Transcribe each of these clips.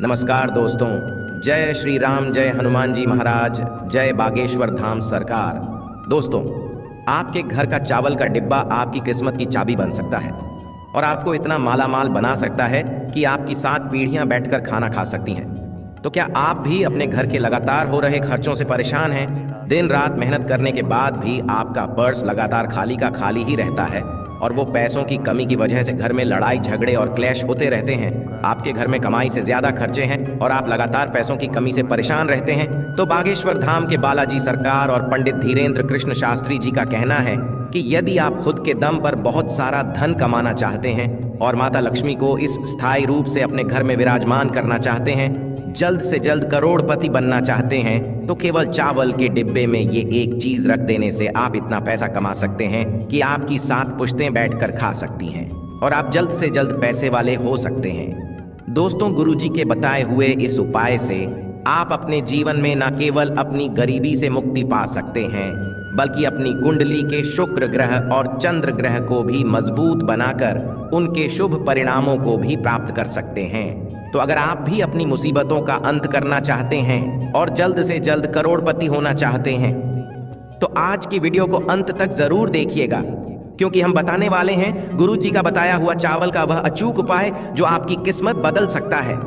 नमस्कार दोस्तों। जय श्री राम, जय हनुमान जी महाराज, जय बागेश्वर धाम सरकार। दोस्तों, आपके घर का चावल का डिब्बा आपकी किस्मत की चाबी बन सकता है और आपको इतना माला माल बना सकता है कि आपकी 7 पीढ़ियां बैठकर खाना खा सकती हैं। तो क्या आप भी अपने घर के लगातार हो रहे खर्चों से परेशान हैं? दिन रात मेहनत करने के बाद भी आपका पर्स लगातार खाली का खाली ही रहता है और वो पैसों की कमी की वजह से घर में लड़ाई झगड़े और क्लैश होते रहते हैं। आपके घर में कमाई से ज्यादा खर्चे हैं और आप लगातार पैसों की कमी से परेशान रहते हैं। तो बागेश्वर धाम के बालाजी सरकार और पंडित धीरेन्द्र कृष्ण शास्त्री जी का कहना है कि यदि आप खुद के दम पर बहुत सारा धन कमाना चाहते हैं और माता लक्ष्मी को इस स्थायी रूप से अपने घर में विराजमान करना चाहते हैं, जल्द से जल्द करोड़पति बनना चाहते हैं, तो केवल चावल के डिब्बे में ये एक चीज रख देने से आप इतना पैसा कमा सकते हैं कि आपकी 7 पुश्तें बैठकर खा सकती हैं और आप जल्द से जल्द पैसे वाले हो सकते हैं। दोस्तों, गुरुजी के बताए हुए इस उपाय से आप अपने जीवन में न केवल अपनी गरीबी से मुक्ति पा सकते हैं, बल्कि अपनी कुंडली के शुक्र ग्रह और चंद्र ग्रह को भी मजबूत बनाकर उनके शुभ परिणामों को भी प्राप्त कर सकते हैं। तो अगर आप भी अपनी मुसीबतों का अंत करना चाहते हैं और जल्द से जल्द करोड़पति होना चाहते हैं, तो आज की वीडियो को अंत तक जरूर देखिएगा, क्योंकि हम बताने वाले हैं गुरु जी का बताया हुआ चावल का वह अचूक उपाय जो आपकी किस्मत बदल सकता है।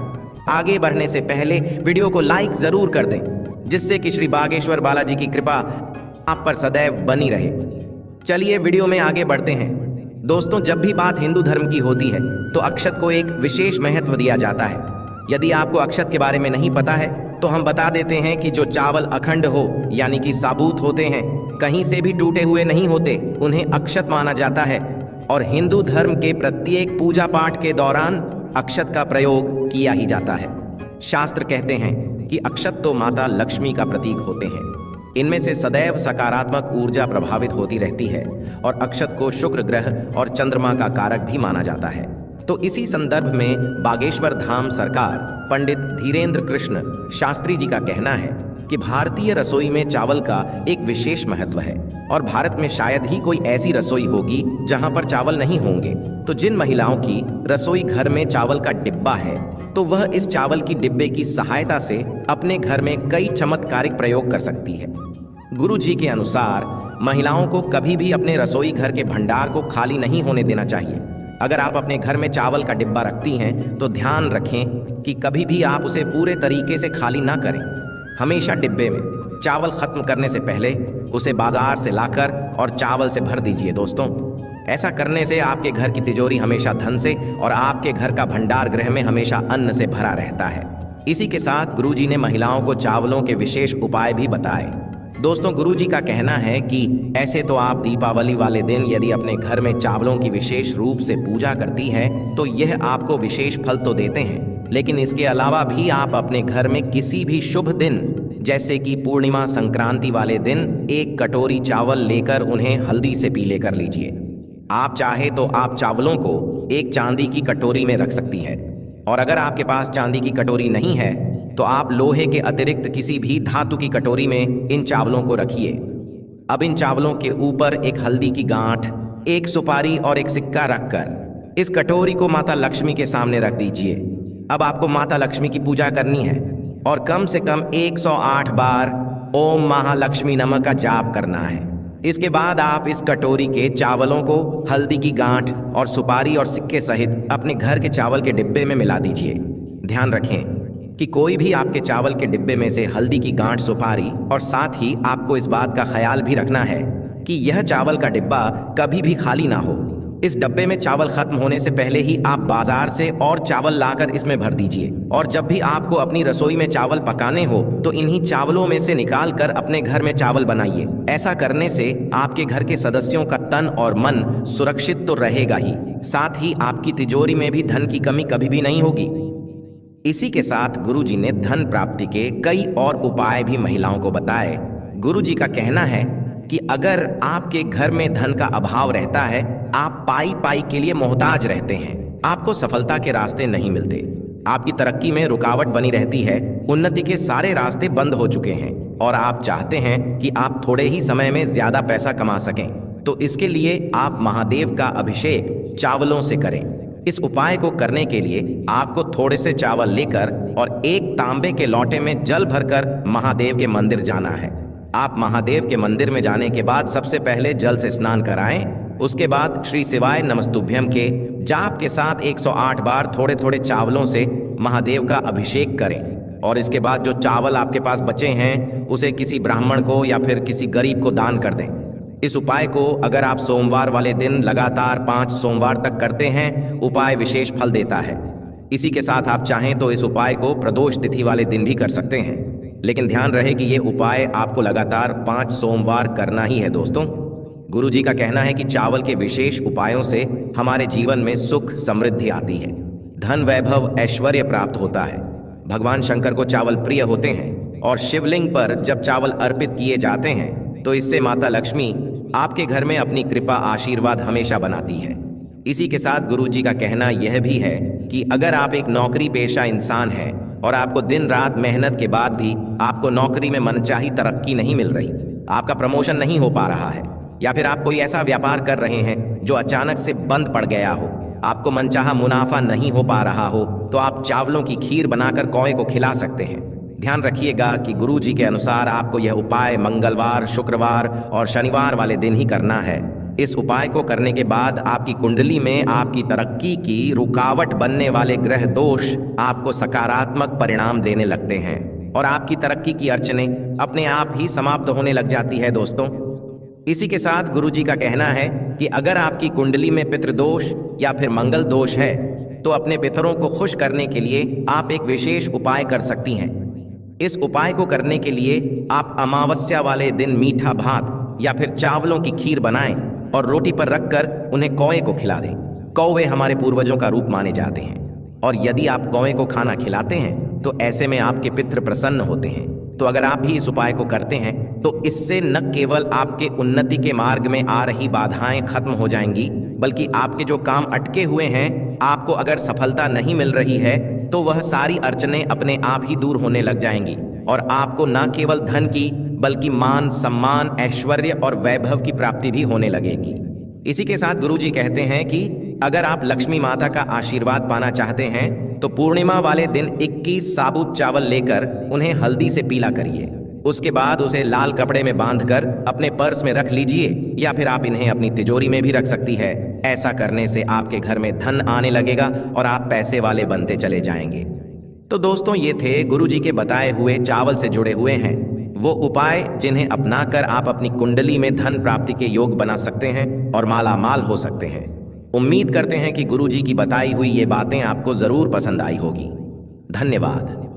आगे बढ़ने से पहले वीडियो को लाइक जरूर कर दें, जिससे कि श्री बागेश्वर बालाजी की कृपा आप पर सदैव बनी रहे। चलिए वीडियो में आगे बढ़ते हैं। दोस्तों, जब भी बात हिंदू धर्म की होती है तो अक्षत को एक विशेष महत्व दिया जाता है। यदि आपको अक्षत के बारे में नहीं पता है तो हम बता देते हैं कि जो चावल अखंड हो, यानी कि साबूत होते हैं, कहीं से भी टूटे हुए नहीं होते, उन्हें अक्षत माना जाता है और हिंदू धर्म के प्रत्येक पूजा पाठ के दौरान अक्षत का प्रयोग किया ही जाता है। शास्त्र कहते हैं कि अक्षत तो माता लक्ष्मी का प्रतीक होते हैं। इनमें से सदैव सकारात्मक ऊर्जा प्रभावित होती रहती है और अक्षत को शुक्र ग्रह और चंद्रमा का कारक भी माना जाता है। तो इसी संदर्भ में बागेश्वर धाम सरकार पंडित धीरेन्द्र कृष्ण शास्त्री जी का कहना है कि भारतीय रसोई में चावल का एक विशेष महत्व है और भारत में शायद ही कोई ऐसी रसोई होगी जहां पर चावल नहीं होंगे। तो जिन महिलाओं की रसोई घर में चावल का डिब्बा है, तो वह इस चावल की डिब्बे की सहायता से अपने घर में कई चमत्कारिक प्रयोग कर सकती है। गुरु जी के अनुसार महिलाओं को कभी भी अपने रसोई घर के भंडार को खाली नहीं होने देना चाहिए। अगर आप अपने घर में चावल का डिब्बा रखती हैं तो ध्यान रखें कि कभी भी आप उसे पूरे तरीके से खाली ना करें। हमेशा डिब्बे में चावल खत्म करने से पहले उसे बाजार से लाकर और चावल से भर दीजिए। दोस्तों, ऐसा करने से आपके घर की तिजोरी हमेशा धन से और आपके घर का भंडार गृह में हमेशा अन्न से भरा रहता है। इसी के साथ गुरुजी ने महिलाओं को चावलों के विशेष उपाय भी बताए। दोस्तों, गुरुजी का कहना है कि ऐसे तो आप दीपावली वाले दिन यदि अपने घर में चावलों की विशेष रूप से पूजा करती हैं तो यह आपको विशेष फल तो देते हैं, लेकिन इसके अलावा भी आप अपने घर में किसी भी शुभ दिन, जैसे कि पूर्णिमा संक्रांति वाले दिन, 1 कटोरी चावल लेकर उन्हें हल्दी से पीले कर लीजिए। आप चाहे तो आप चावलों को एक चांदी की कटोरी में रख सकती हैं, और अगर आपके पास चांदी की कटोरी नहीं है तो आप लोहे के अतिरिक्त किसी भी धातु की कटोरी में इन चावलों को रखिए। अब इन चावलों के ऊपर एक हल्दी की गांठ, 1 सुपारी और 1 सिक्का रखकर इस कटोरी को माता लक्ष्मी के सामने रख दीजिए। अब आपको माता लक्ष्मी की पूजा करनी है और कम से कम 108 बार ओम महालक्ष्मी नमः का जाप करना है। इसके बाद आप इस कटोरी के चावलों को हल्दी की गांठ और सुपारी और सिक्के सहित अपने घर के चावल के डिब्बे में मिला दीजिए। ध्यान रखें कि कोई भी आपके चावल के डिब्बे में से हल्दी की गांठ, सुपारी, और साथ ही आपको इस बात का ख्याल भी रखना है कि यह चावल का डिब्बा कभी भी खाली ना हो। इस डब्बे में चावल खत्म होने से पहले ही आप बाजार से और चावल लाकर इसमें भर दीजिए। और जब भी आपको अपनी रसोई में चावल पकाने हो तो इन्हीं चावलों में से निकाल कर अपने घर में चावल बनाइए। ऐसा करने से आपके घर के सदस्यों का तन और मन सुरक्षित तो रहेगा ही, साथ ही आपकी तिजोरी में भी धन की कमी कभी भी नहीं होगी। इसी के साथ गुरुजी ने धन प्राप्ति के कई और उपाय भी महिलाओं को बताए। गुरुजी का कहना है कि अगर आपके घर में धन का अभाव रहता है, आप पाई पाई के लिए मोहताज रहते हैं, आपको सफलता के रास्ते नहीं मिलते, आपकी तरक्की में रुकावट बनी रहती है, उन्नति के सारे रास्ते बंद हो चुके हैं और आप चाहते हैं कि आप थोड़े ही समय में ज्यादा पैसा कमा सकें, तो इसके लिए आप महादेव का अभिषेक चावलों से करें। इस उपाय को करने के लिए आपको थोड़े से चावल लेकर और एक तांबे के लोटे में जल भरकर महादेव के मंदिर जाना है। आप महादेव के मंदिर में जाने के बाद सबसे पहले जल से स्नान कराएं। उसके बाद श्री शिवाय नमस्तुभ्यम के जाप के साथ 108 बार थोड़े थोड़े चावलों से महादेव का अभिषेक करें और इसके बाद जो चावल आपके पास बचे हैं उसे किसी ब्राह्मण को या फिर किसी गरीब को दान कर दें। इस उपाय को अगर आप सोमवार वाले दिन लगातार 5 सोमवार तक करते हैं, उपाय विशेष फल देता है। इसी के साथ आप चाहें तो इस उपाय को प्रदोष तिथि वाले दिन भी कर सकते हैं, लेकिन ध्यान रहे कि ये उपाय आपको लगातार 5 सोमवार करना ही है। दोस्तों, गुरु जी का कहना है कि चावल के विशेष उपायों से हमारे जीवन में सुख समृद्धि आती है, धन वैभव ऐश्वर्य प्राप्त होता है। भगवान शंकर को चावल प्रिय होते हैं और शिवलिंग पर जब चावल अर्पित किए जाते हैं तो इससे माता लक्ष्मी आपके घर में अपनी कृपा आशीर्वाद हमेशा बनाती है। इसी के साथ गुरु जी का कहना यह भी है कि अगर आप एक नौकरी पेशा इंसान हैं और आपको दिन रात मेहनत के बाद भी आपको नौकरी में मनचाही तरक्की नहीं मिल रही, आपका प्रमोशन नहीं हो पा रहा है, या फिर आप कोई ऐसा व्यापार कर रहे हैं जो अचानक से बंद पड़ गया हो, आपको मनचाहा मुनाफा नहीं हो पा रहा हो, तो आप चावलों की खीर बनाकर कौए को खिला सकते हैं। ध्यान रखिएगा कि गुरु जी के अनुसार आपको यह उपाय मंगलवार, शुक्रवार और शनिवार वाले दिन ही करना है। इस उपाय को करने के बाद आपकी कुंडली में आपकी तरक्की की रुकावट बनने वाले ग्रह दोष आपको सकारात्मक परिणाम देने लगते हैं और आपकी तरक्की की अड़चनें अपने आप ही समाप्त होने लग जाती है। दोस्तों, इसी के साथ गुरु जी का कहना है कि अगर आपकी कुंडली में पितृदोष या फिर मंगल दोष है तो अपने पितरों को खुश करने के लिए आप एक विशेष उपाय कर सकती हैं। इस उपाय को करने के लिए आप अमावस्या वाले दिन मीठा भात या फिर चावलों की खीर बनाएं और रोटी पर रखकर उन्हें कौए को खिला दें। कौवे हमारे पूर्वजों का रूप माने जाते हैं और यदि आप कौए को खाना खिलाते हैं तो ऐसे में आपके पितृ प्रसन्न होते हैं। तो अगर आप भी इस उपाय को करते हैं तो इससे न केवल आपके उन्नति के मार्ग में आ रही बाधाएं खत्म हो जाएंगी, बल्कि आपके जो काम अटके हुए हैं, आपको अगर सफलता नहीं मिल रही है तो वह सारी अड़चनें अपने आप ही दूर होने लग जाएंगी और आपको न केवल धन की बल्कि मान, सम्मान, ऐश्वर्य और वैभव की प्राप्ति भी होने लगेगी। इसी के साथ गुरु जी कहते हैं कि अगर आप लक्ष्मी माता का आशीर्वाद पाना चाहते हैं तो पूर्णिमा वाले दिन 21 साबुत चावल लेकर उन्हें हल्दी से पीला करिए। उसके बाद उसे लाल कपड़े में बांधकर अपने पर्स में रख लीजिए या फिर आप इन्हें अपनी तिजोरी में भी रख सकती है। ऐसा करने से आपके घर में धन आने लगेगा और आप पैसे वाले बनते चले जाएंगे। तो दोस्तों, ये थे गुरु जी के बताए हुए चावल से जुड़े हुए हैं वो उपाय जिन्हें अपनाकर आप अपनी कुंडली में धन प्राप्ति के योग बना सकते हैं और माला माल हो सकते हैं। उम्मीद करते हैं कि गुरु जी की बताई हुई ये बातें आपको जरूर पसंद आई होगी। धन्यवाद।